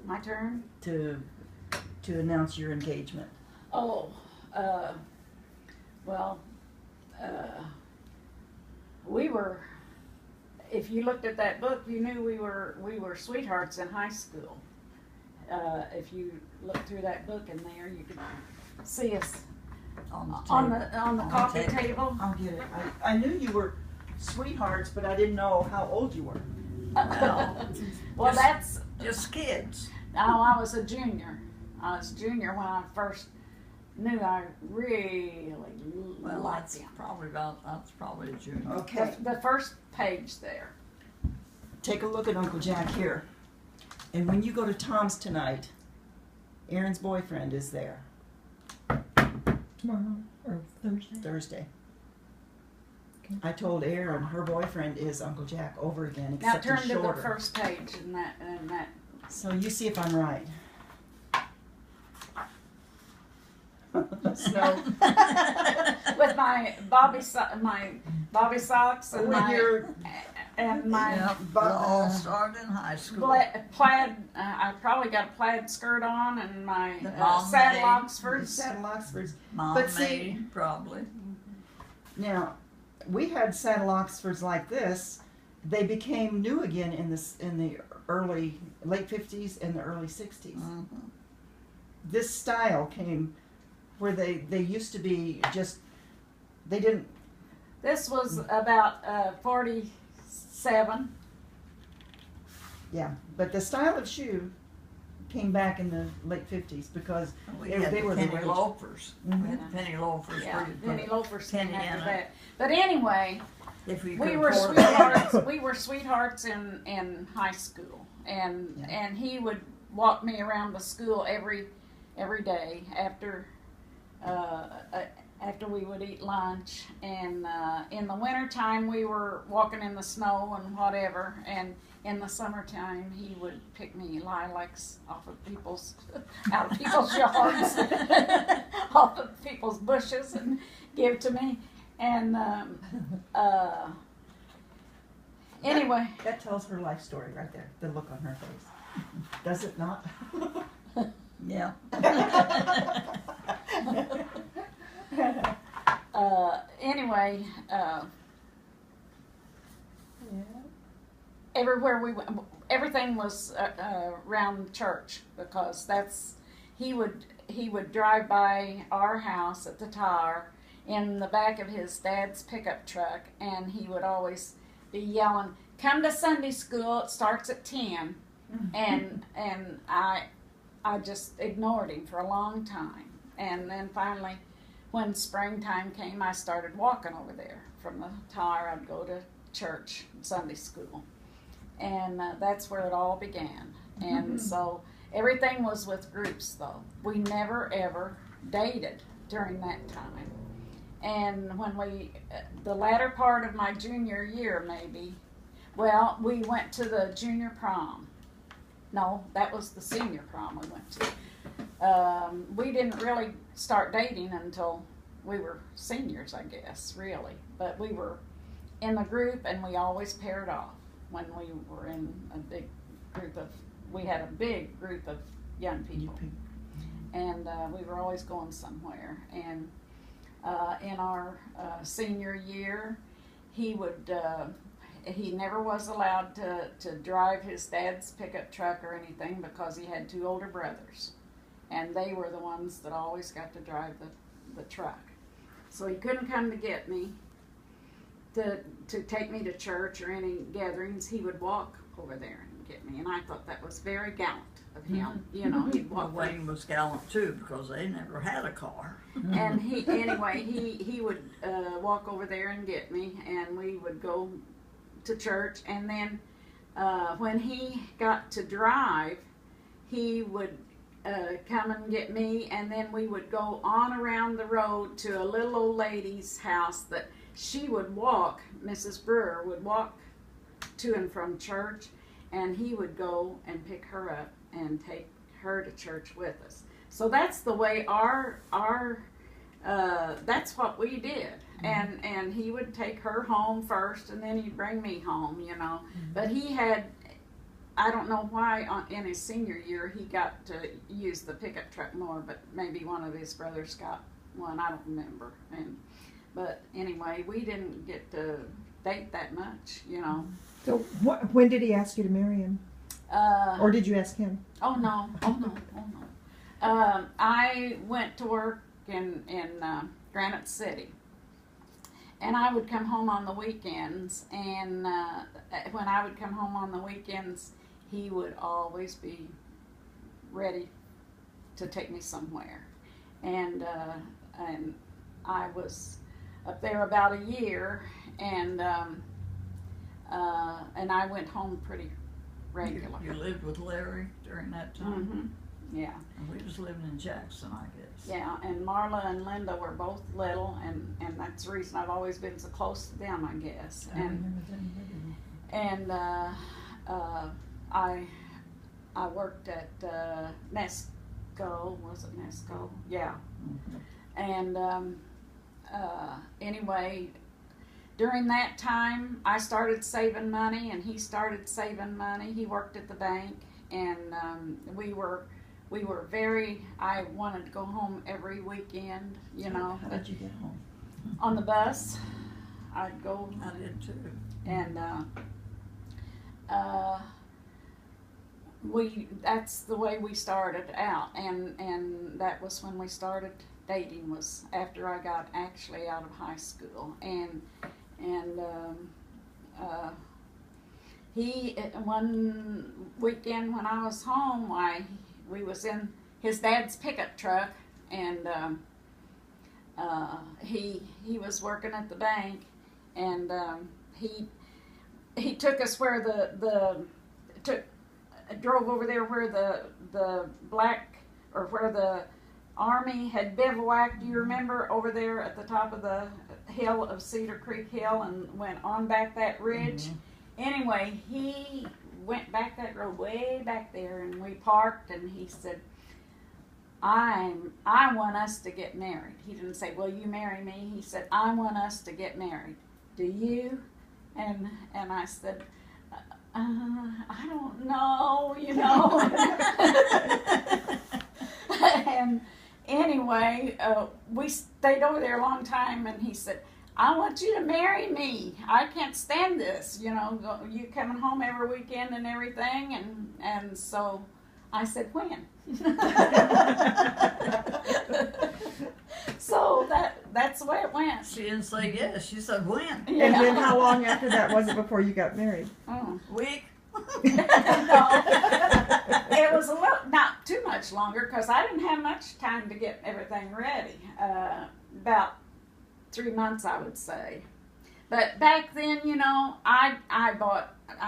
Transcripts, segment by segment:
My turn? to announce your engagement? Oh, well, we were, if you looked at that book, you knew we were sweethearts in high school. If you look through that book in there, you could see us on the coffee table. I'll get it. I knew you were sweethearts, but I didn't know how old you were. Well, that's just kids. Oh, I was a junior. I was a junior when I first knew I really liked him. That's probably a junior. Okay. The first page there. Take a look at Uncle Jack here. And when you go to Tom's tonight, Aaron's boyfriend is there. Tomorrow or Thursday? Thursday. Okay. I told Aaron her boyfriend is Uncle Jack over again, Now except turn he's to the shorter. first page and that. So you see if I'm right. Snow. With my bobby socks and my Yeah, it all started in high school. plaid. I probably got a plaid skirt on and my The mom saddle made. Oxfords. Saddle Oxfords. Mom But see- made, probably. Now, we had saddle Oxfords like this. They became new again in the late 50s and the early 60s. Mm-hmm. This style came where they used to be just, they didn't, This was about 47. yeah, but the style of shoe came back in the late 50s because We They- had they the were the penny rage. loafers. Mhm. We had the penny loafers. Yeah, where you penny put loafers came penny after in that. it. But anyway, If we we could were afford it. sweethearts. We were sweethearts in high school, and he would walk me around the school every day after we would eat lunch. And in the wintertime, we were walking in the snow and whatever. And in the summertime, he would pick me lilacs off of out of people's yards, off of people's bushes, and give to me. And anyway, that tells her life story right there, the look on her face. Does it not? Yeah. Anyway, everywhere we went, everything was around the church because he would drive by our house at the tower in the back of his dad's pickup truck, and he would always be yelling, "Come to Sunday school, it starts at 10." And I just ignored him for a long time. And then finally, when springtime came, I started walking over there. From the tower, I'd go to church, Sunday school. And that's where it all began. And so everything was with groups, though. We never, ever dated during that time. And when the latter part of my junior year, maybe, well, we went to the junior prom. No, that was the senior prom we went to. We didn't really start dating until we were seniors, I guess, really. But we were in the group, and we always paired off when we were in a big group we had a big group of young people. And we were always going somewhere. And in our senior year, he never was allowed to drive his dad's pickup truck or anything because he had two older brothers. And they were the ones that always got to drive the truck. So he couldn't come to get me, to take me to church or any gatherings. He would walk over there and get me. And I thought that was very gallant of him. You know, he'd walk. Wayne was gallant too because they never had a car. And he would walk over there and get me, and we would go to church. And then when he got to drive, he would come and get me, and then we would go on around the road to a little old lady's house that she would walk. Mrs. Brewer would walk to and from church, and he would go and pick her up and take her to church with us. So that's the way that's what we did. And he would take her home first, and then he'd bring me home, you know. But he had I don't know why in his senior year he got to use the pickup truck more, but maybe one of his brothers got one. I don't remember. But anyway, we didn't get to date that much, you know. So when did he ask you to marry him? Or did you ask him? Oh no! I went to work in Granite City, and I would come home on the weekends. And when I would come home on the weekends, he would always be ready to take me somewhere. And I was up there about a year, and I went home pretty regular. You lived with Larry during that time? Mm-hmm. Yeah. And we was living in Jackson, I guess. Yeah, and Marla and Linda were both little, and that's the reason I've always been so close to them, I guess. I remember them living. And I worked at Nesco. Was it Nesco? Yeah. Mhm. And anyway, during that time, I started saving money, and he started saving money. He worked at the bank, and we were very. I wanted to go home every weekend, you know. How did you get home? On the bus, I'd go, I did too. and that's the way we started out, and that was when we started dating, was after I got actually out of high school. And he, one weekend when I was home, we was in his dad's pickup truck, and he was working at the bank, and he took us where drove over there where the black, or where the Army had bivouacked. Do you remember, over there at the top of the hill of Cedar Creek Hill, and went on back that ridge? Mhm. Anyway, he went back that road way back there, and we parked, and he said, I want us to get married. He didn't say, will you marry me? He said, I want us to get married. Do you? And I said, I don't know, you know. And anyway, we stayed over there a long time, and he said, I want you to marry me. I can't stand this, you know, you coming home every weekend and everything. And so I said, when? So that's the way it went. She didn't say yes. She said when? And then how long after that was it before you got married? Oh. Week? No, it was a little, not too much longer, because I didn't have much time to get everything ready. About 3 months, I would say. But back then, you know, I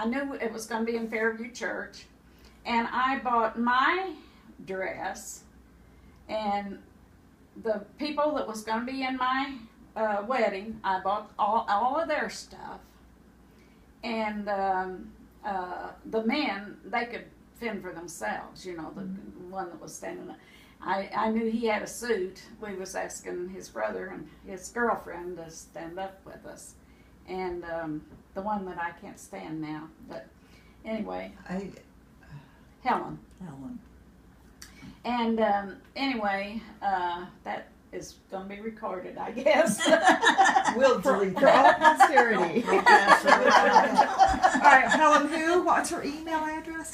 knew it was going to be in Fairview Church, and I bought my dress, and the people that was going to be in my wedding, I bought all of their stuff, and the men, they could fend for themselves, you know, the one that was standing up. I knew he had a suit. We was asking his brother and his girlfriend to stand up with us, and the one that I can't stand now. But anyway, Helen. And anyway, that is going to be recorded, I guess. We'll delete For all that. posterity. All right, Helen who? What's her email address?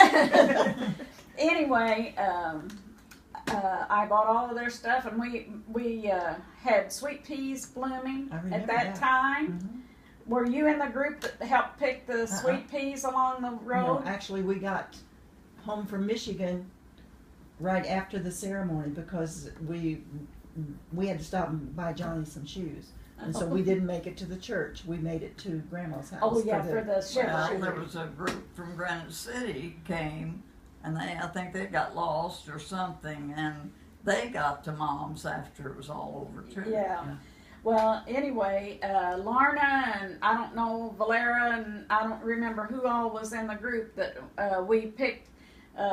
Anyway, I bought all of their stuff, and we had sweet peas blooming I at remember that that. time. Mhm. Were you in the group that helped pick the sweet peas along the No, road? actually, we got home from Michigan right after the ceremony, because we had to stop and buy Johnny some shoes, and so we didn't make it to the church. We made it to Grandma's house. Oh yeah, for the Well, shiver. there was a group from Granite City came, and I think they got lost or something, and they got to Mom's after it was all over too. Yeah. Well, anyway, Larna and I don't know, Valera, and I don't remember who all was in the group that we picked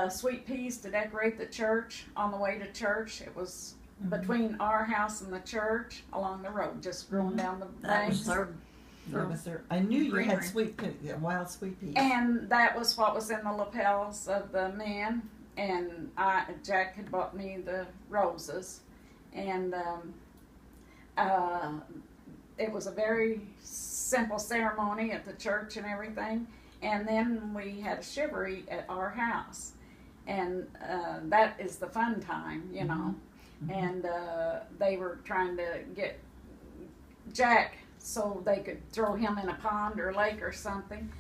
sweet peas to decorate the church on the way to church. It was between our house and the church along the road, just growing down the That was banks. their There was there. I knew you Greenery. had wild sweet peas. And that was what was in the lapels of the men. And Jack had bought me the roses, and it was a very simple ceremony at the church and everything. And then we had a shivaree at our house, and that is the fun time, you know. Mm-hmm. And they were trying to get Jack so they could throw him in a pond or lake or something.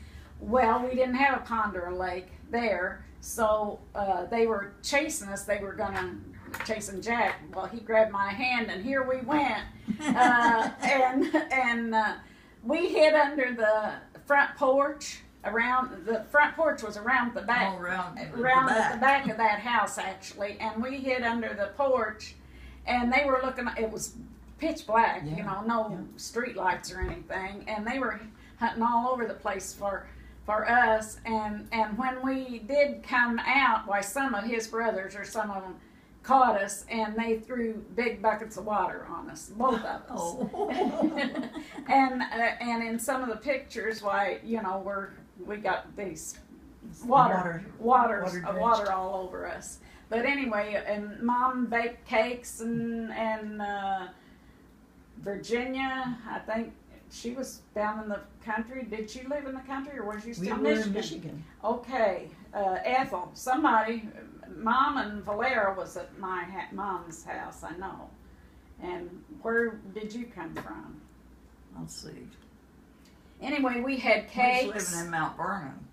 Well, we didn't have a pond or a lake there, so they were chasing us. They were chasing Jack. Well, he grabbed my hand, and here we went. And we hid under the front porch. The front porch was around the back, All around at the the back of that house actually, and we hid under the porch, and they were looking. It was pitch black, you know, no street lights or anything, and they were hunting all over the place for us. And when we did come out, why, some of his brothers or some of them caught us, and they threw big buckets of water on us, both of us. Oh. And in some of the pictures, why, you know, we got these water all over us. But anyway, and Mom baked cakes, and Virginia, I think she was down in the country. Did she live in the country, or was you still We in were Michigan? in Michigan. Okay, Ethel, somebody, Mom and Valera was at my mom's house, I know. And where did you come from? Let's see. Anyway, we had We cakes. was living in Mount Vernon.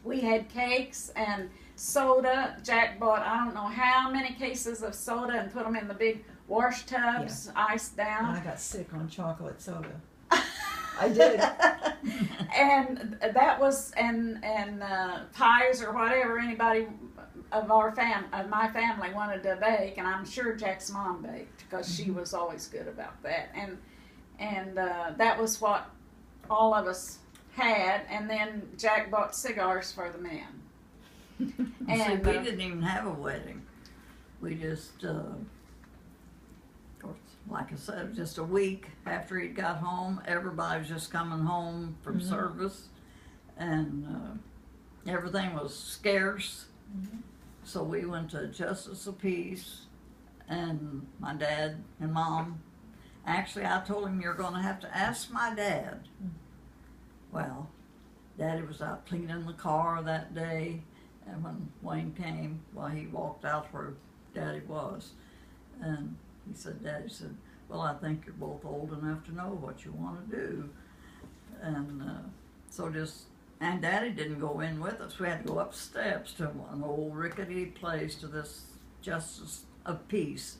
We had cakes and soda. Jack bought I don't know how many cases of soda and put them in the big wash tubs, iced down. I got sick on chocolate soda. I did. And that was and pies or whatever anybody of my family wanted to bake, and I'm sure Jack's mom baked because she was always good about that. And that was what all of us had, and then Jack bought cigars for the men. And See, we didn't even have a wedding. We just, of course, like I said, just a week after he got home, everybody was just coming home from service, and everything was scarce. So we went to Justice of Peace, and my dad and Mom. Actually, I told him, you're going to have to ask my dad. Well, Daddy was out cleaning the car that day, and when Wayne came, well, he walked out where Daddy was, and he said, Daddy said, well, I think you're both old enough to know what you want to do. And and Daddy didn't go in with us. We had to go up steps to an old rickety place to this Justice of Peace,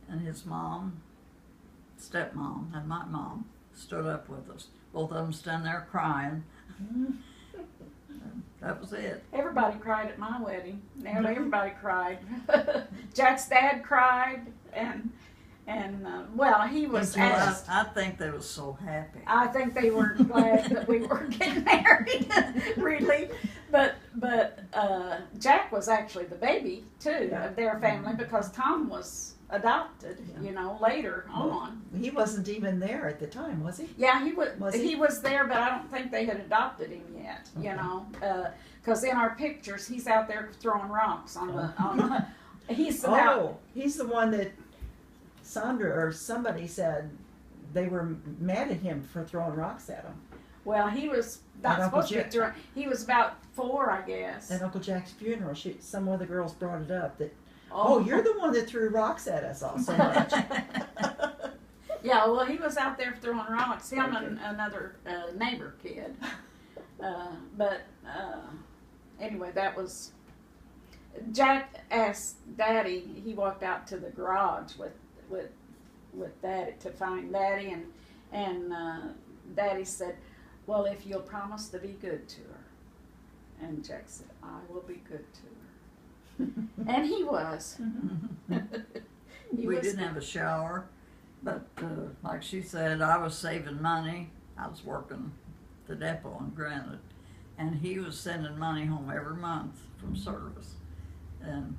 and his mom, stepmom, and my mom stood up with us. Both of them standing there crying. That was it. everybody cried at my wedding. Nearly everybody cried. Jack's dad cried, and well, he was asked. I think they were so happy. I think they were glad that we were getting married, really. But Jack was actually the baby too of their family because Tom was adopted, you know, later on. He wasn't even there at the time, was he? Yeah, he was. Was He he? was there, but I don't think they had adopted him yet. You know, because in our pictures, he's out there throwing rocks on the. He's about. Oh, he's the one that Sandra or somebody said they were mad at him for throwing rocks at him. Well, he was not At Uncle supposed to be Jack. throwing. He was about 4, I guess. At Uncle Jack's funeral, some of the girls brought it up that, oh, you're the one that threw rocks at us all so much. Yeah, well, he was out there throwing rocks. Him and another neighbor kid. Anyway, that was. Jack asked Daddy. He walked out to the garage with Daddy to find Daddy, and Daddy said, "Well, if you'll promise to be good to her," and Jack said, "I will be good to her," and he was. We didn't have a shower, but like she said, I was saving money. I was working the depot in Granite, and he was sending money home every month from service. And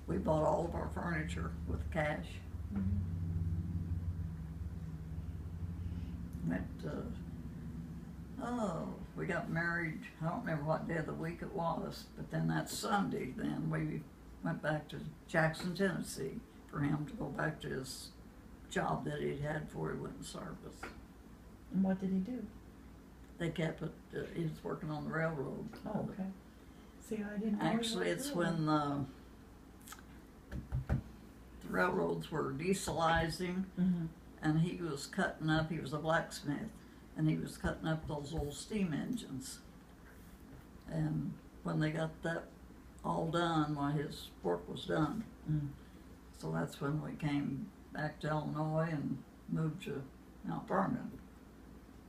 we bought all of our furniture with cash. Went We got married, I don't remember what day of the week it was, but then that Sunday, then we went back to Jackson, Tennessee for him to go back to his job that he'd had before he went in service. And what did he do? They kept it, he was working on the railroad. Oh, okay. See, I didn't know. Actually, it's when the railroads were dieselizing, Mm-hmm. and he was cutting up, he was a blacksmith, and he was cutting up those old steam engines. And when they got that all done, well, his work was done. Mm. So that's when we came back to Illinois and moved to Mount Vernon.